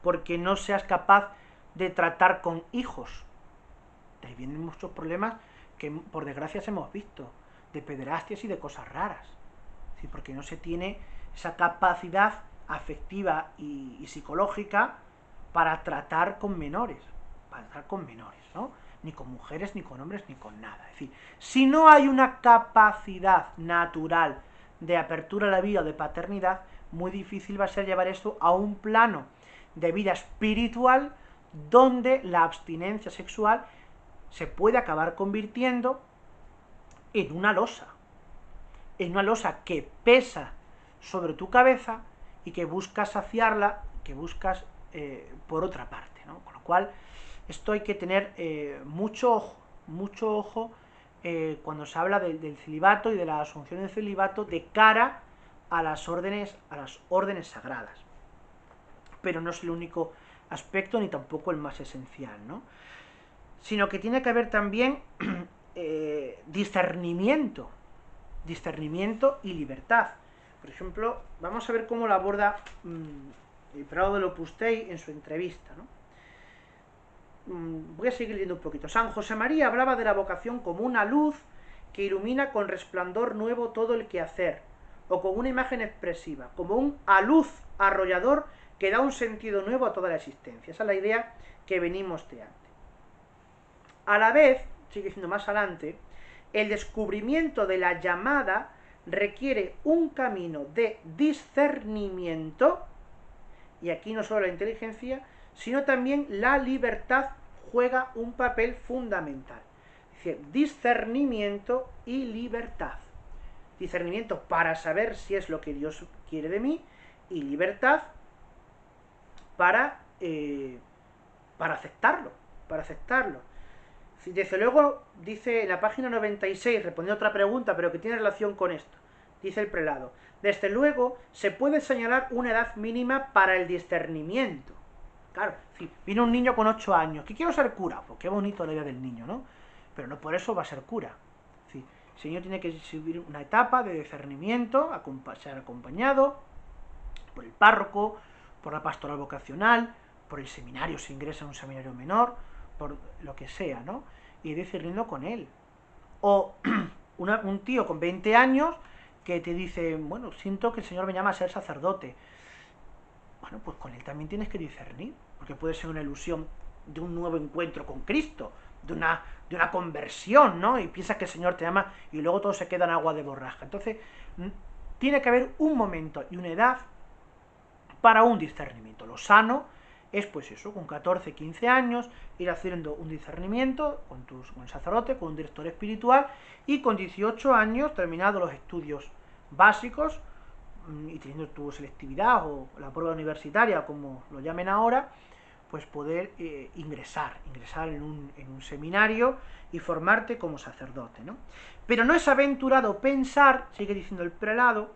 porque no seas capaz de tratar con hijos. De ahí vienen muchos problemas que por desgracia hemos visto, de pederasties y de cosas raras. ¿Sí? Porque no se tiene esa capacidad afectiva y psicológica para tratar con menores, ¿no? Ni con mujeres, ni con hombres, ni con nada. Es decir, si no hay una capacidad natural de apertura a la vida o de paternidad, muy difícil va a ser llevar esto a un plano de vida espiritual donde la abstinencia sexual se puede acabar convirtiendo en una losa que pesa sobre tu cabeza y que buscas saciarla, que buscas por otra parte, ¿no? Con lo cual, esto hay que tener mucho ojo cuando se habla del celibato y de la asunción del celibato de cara a las órdenes sagradas. Pero no es el único aspecto ni tampoco el más esencial, ¿no? Sino que tiene que haber también discernimiento y libertad. Por ejemplo, vamos a ver cómo lo aborda el prelado del Opus Dei en su entrevista, ¿no? Voy a seguir leyendo un poquito. San José María hablaba de la vocación como una luz que ilumina con resplandor nuevo todo el quehacer, o con una imagen expresiva, como un aluz arrollador que da un sentido nuevo a toda la existencia. Esa es la idea que venimos de antes. A la vez, sigue diciendo más adelante, el descubrimiento de la llamada requiere un camino de discernimiento, y aquí no solo la inteligencia, sino también la libertad juega un papel fundamental. Es decir, discernimiento y libertad. Discernimiento para saber si es lo que Dios quiere de mí, y libertad para aceptarlo. Desde luego, dice en la página 96, respondiendo a otra pregunta, pero que tiene relación con esto, dice el prelado, desde luego se puede señalar una edad mínima para el discernimiento. Claro, si viene un niño con 8 años, que quiero ser cura, pues qué bonito la idea del niño, ¿no? Pero no por eso va a ser cura. El niño tiene que subir una etapa de discernimiento, ser acompañado por el párroco, por la pastoral vocacional, por el seminario, si ingresa en un seminario menor, por lo que sea, ¿no? Y discernirlo con él. O un tío con 20 años que te dice, bueno, siento que el Señor me llama a ser sacerdote. Bueno, pues con él también tienes que discernir, porque puede ser una ilusión de un nuevo encuentro con Cristo, de una conversión, ¿no? Y piensas que el Señor te llama y luego todo se queda en agua de borraja. Entonces, tiene que haber un momento y una edad para un discernimiento. Lo sano es, pues eso, con 14, 15 años, ir haciendo un discernimiento con el sacerdote, con un director espiritual, y con 18 años, terminados los estudios básicos, y teniendo tu selectividad o la prueba universitaria, como lo llamen ahora, pues poder ingresar en un seminario y formarte como sacerdote, ¿no? Pero no es aventurado pensar, sigue diciendo el prelado,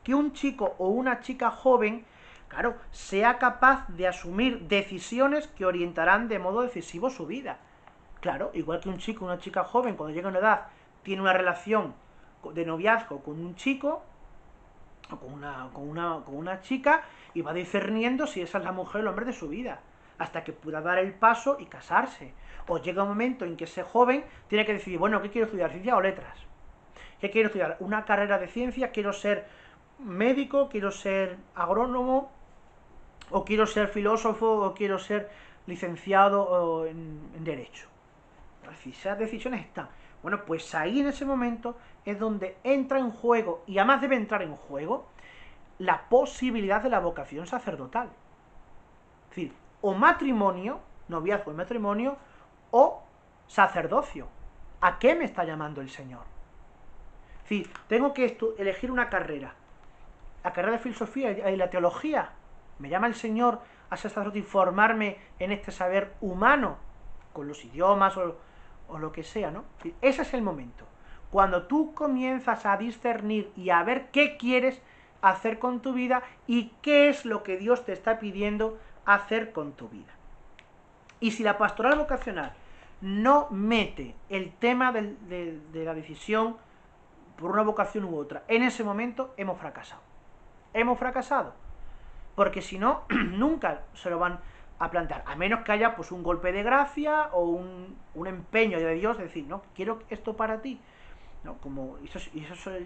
que un chico o una chica joven, claro, sea capaz de asumir decisiones que orientarán de modo decisivo su vida. Claro, igual que un chico o una chica joven, cuando llega a una edad, tiene una relación de noviazgo con un chico, o con una chica, y va discerniendo si esa es la mujer o el hombre de su vida, hasta que pueda dar el paso y casarse. O llega un momento en que ese joven tiene que decidir, bueno, ¿qué quiero estudiar? ¿Ciencia o letras? ¿Qué quiero estudiar? ¿Una carrera de ciencia? ¿Quiero ser médico? ¿Quiero ser agrónomo? ¿O quiero ser filósofo? ¿O quiero ser licenciado en Derecho? Esas decisiones están. Bueno, pues ahí en ese momento es donde entra en juego, y además debe entrar en juego, la posibilidad de la vocación sacerdotal. Es decir, o matrimonio, noviazgo y matrimonio, o sacerdocio. ¿A qué me está llamando el Señor? Es decir, tengo que elegir una carrera. La carrera de filosofía y la teología. ¿Me llama el Señor a ser sacerdote y formarme en este saber humano, con los idiomas o lo que sea, ¿no? Ese es el momento. Cuando tú comienzas a discernir y a ver qué quieres hacer con tu vida y qué es lo que Dios te está pidiendo hacer con tu vida. Y si la pastoral vocacional no mete el tema de la decisión por una vocación u otra, en ese momento hemos fracasado. Hemos fracasado. Porque si no, nunca se lo van a plantear, a menos que haya pues un golpe de gracia o un empeño de Dios, de decir, no, quiero esto para ti, ¿no? Como eso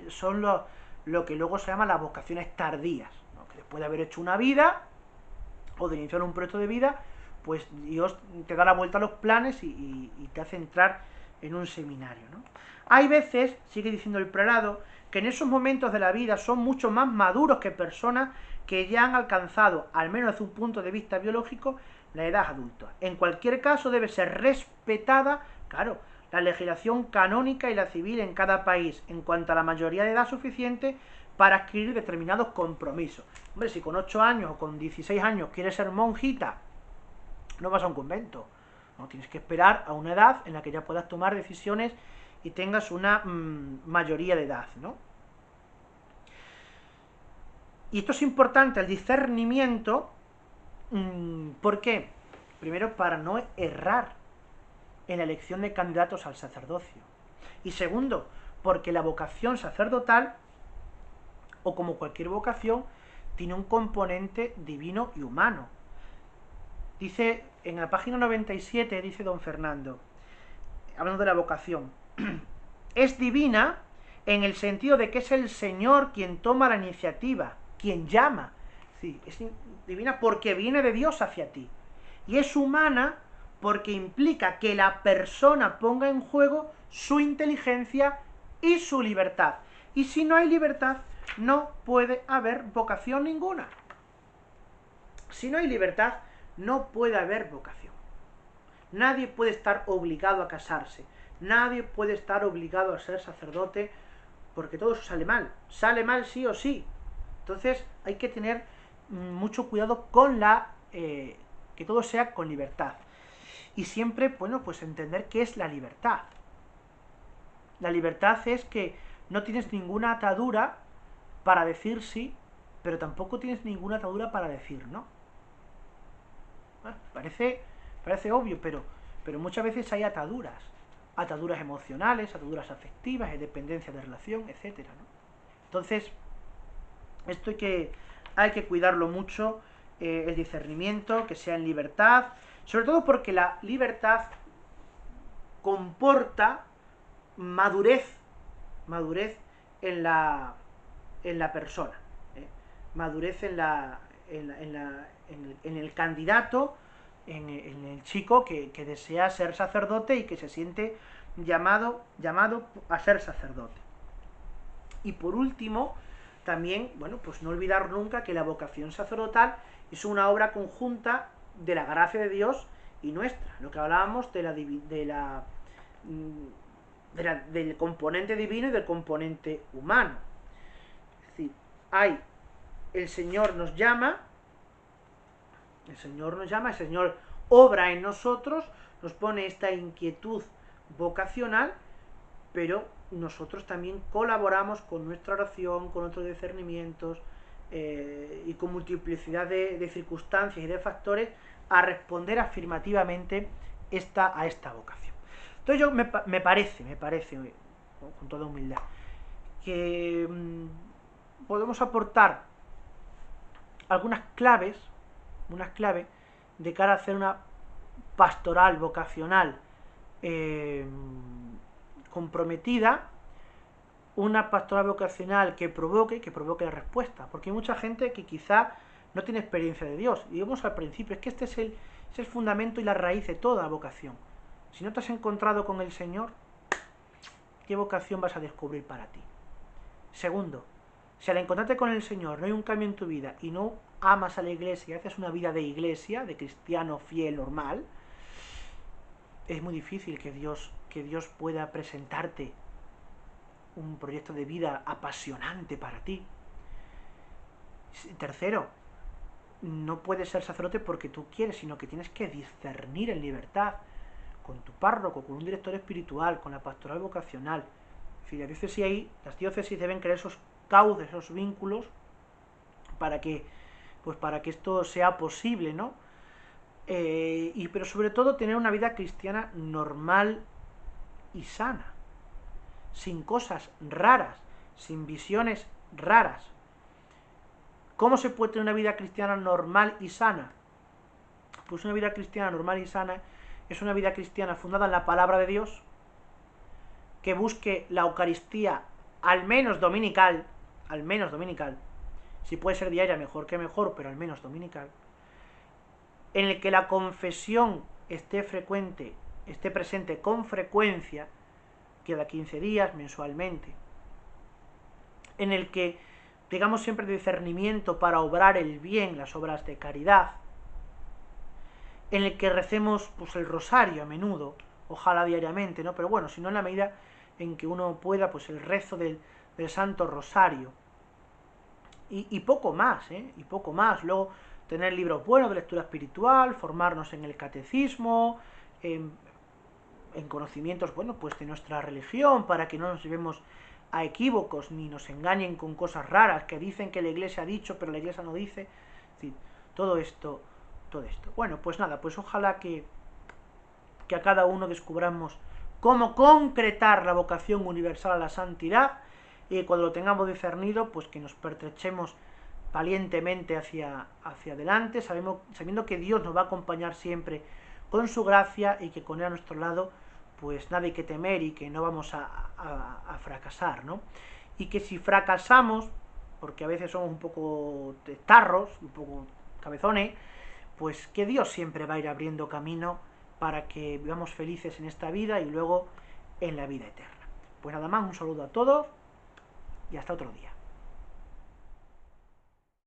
son lo que luego se llama las vocaciones tardías, ¿no? Que después de haber hecho una vida o de iniciar un proyecto de vida, pues Dios te da la vuelta a los planes y te hace entrar en un seminario, ¿no? Hay veces, sigue diciendo el prelado, que en esos momentos de la vida son mucho más maduros que personas que ya han alcanzado, al menos desde un punto de vista biológico, la edad adulta. En cualquier caso debe ser respetada, claro, la legislación canónica y la civil en cada país en cuanto a la mayoría de edad suficiente para adquirir determinados compromisos. Hombre, si con 8 años o con 16 años quieres ser monjita, no vas a un convento. No, tienes que esperar a una edad en la que ya puedas tomar decisiones y tengas una mayoría de edad, ¿no? Y esto es importante, el discernimiento, ¿por qué? Primero, para no errar en la elección de candidatos al sacerdocio. Y segundo, porque la vocación sacerdotal, o como cualquier vocación, tiene un componente divino y humano. Dice, en la página 97, dice don Fernando, hablando de la vocación, es divina en el sentido de que es el Señor quien toma la iniciativa, quien llama. Sí, es divina porque viene de Dios hacia ti. Y es humana porque implica que la persona ponga en juego su inteligencia y su libertad. Y si no hay libertad, no puede haber vocación ninguna. Si no hay libertad, no puede haber vocación. Nadie puede estar obligado a casarse. Nadie puede estar obligado a ser sacerdote porque todo eso sale mal. Sale mal sí o sí. Entonces hay que tener mucho cuidado con que todo sea con libertad. Y siempre, bueno, pues entender qué es la libertad. La libertad es que no tienes ninguna atadura para decir sí, pero tampoco tienes ninguna atadura para decir no. Bueno, parece obvio, pero muchas veces hay ataduras. Ataduras emocionales, ataduras afectivas, de dependencia de relación, etc., ¿no? Entonces, esto hay que cuidarlo mucho, el discernimiento, que sea en libertad, sobre todo porque la libertad comporta madurez en la persona, madurez en el candidato, en el chico que desea ser sacerdote y que se siente llamado a ser sacerdote. Y por último, también, bueno, pues no olvidar nunca que la vocación sacerdotal es una obra conjunta de la gracia de Dios y nuestra, lo que hablábamos del componente divino y del componente humano. Es decir, el Señor nos llama, el Señor obra en nosotros, nos pone esta inquietud vocacional, pero nosotros también colaboramos con nuestra oración, con nuestros discernimientos y con multiplicidad de circunstancias y de factores a responder afirmativamente a esta vocación. Entonces me parece, con toda humildad, que podemos aportar algunas claves, de cara a hacer una pastoral vocacional comprometida, una pastoral vocacional que provoque la respuesta, porque hay mucha gente que quizá no tiene experiencia de Dios, y vamos al principio, es que este es el fundamento y la raíz de toda vocación. Si no te has encontrado con el Señor, ¿qué vocación vas a descubrir para ti? Segundo, si al encontrarte con el Señor no hay un cambio en tu vida y no amas a la iglesia y haces una vida de iglesia, de cristiano fiel, normal, es muy difícil que Dios pueda presentarte un proyecto de vida apasionante para ti. Tercero, no puedes ser sacerdote porque tú quieres, sino que tienes que discernir en libertad con tu párroco, con un director espiritual, con la pastoral vocacional. En fin, las diócesis deben crear esos cauces, esos vínculos para que, pues para que esto sea posible, ¿no? Pero sobre todo tener una vida cristiana normal y sana, sin cosas raras, sin visiones raras. ¿Cómo se puede tener una vida cristiana normal y sana? Pues una vida cristiana normal y sana es una vida cristiana fundada en la palabra de Dios, que busque la Eucaristía al menos dominical, si puede ser diaria mejor que mejor, pero al menos dominical, en el que la confesión esté presente con frecuencia, cada 15 días, mensualmente, en el que tengamos siempre discernimiento para obrar el bien, las obras de caridad, en el que recemos pues el rosario a menudo, ojalá diariamente, ¿no? Pero bueno, si no, en la medida en que uno pueda, pues el rezo del Santo Rosario. Y poco más, ¿eh? Y poco más. Luego, tener libros buenos de lectura espiritual, formarnos en el catecismo, en conocimientos, bueno, pues de nuestra religión, para que no nos llevemos a equívocos, ni nos engañen con cosas raras, que dicen que la Iglesia ha dicho, pero la Iglesia no dice. Es decir, todo esto. Bueno, pues nada, pues ojalá que a cada uno descubramos cómo concretar la vocación universal a la santidad, y cuando lo tengamos discernido, pues que nos pertrechemos valientemente hacia adelante, sabiendo que Dios nos va a acompañar siempre con su gracia y que con él a nuestro lado pues nada hay que temer y que no vamos a fracasar, ¿no? Y que si fracasamos, porque a veces somos un poco tarros, un poco cabezones, pues que Dios siempre va a ir abriendo camino para que vivamos felices en esta vida y luego en la vida eterna. Pues nada más, un saludo a todos y hasta otro día.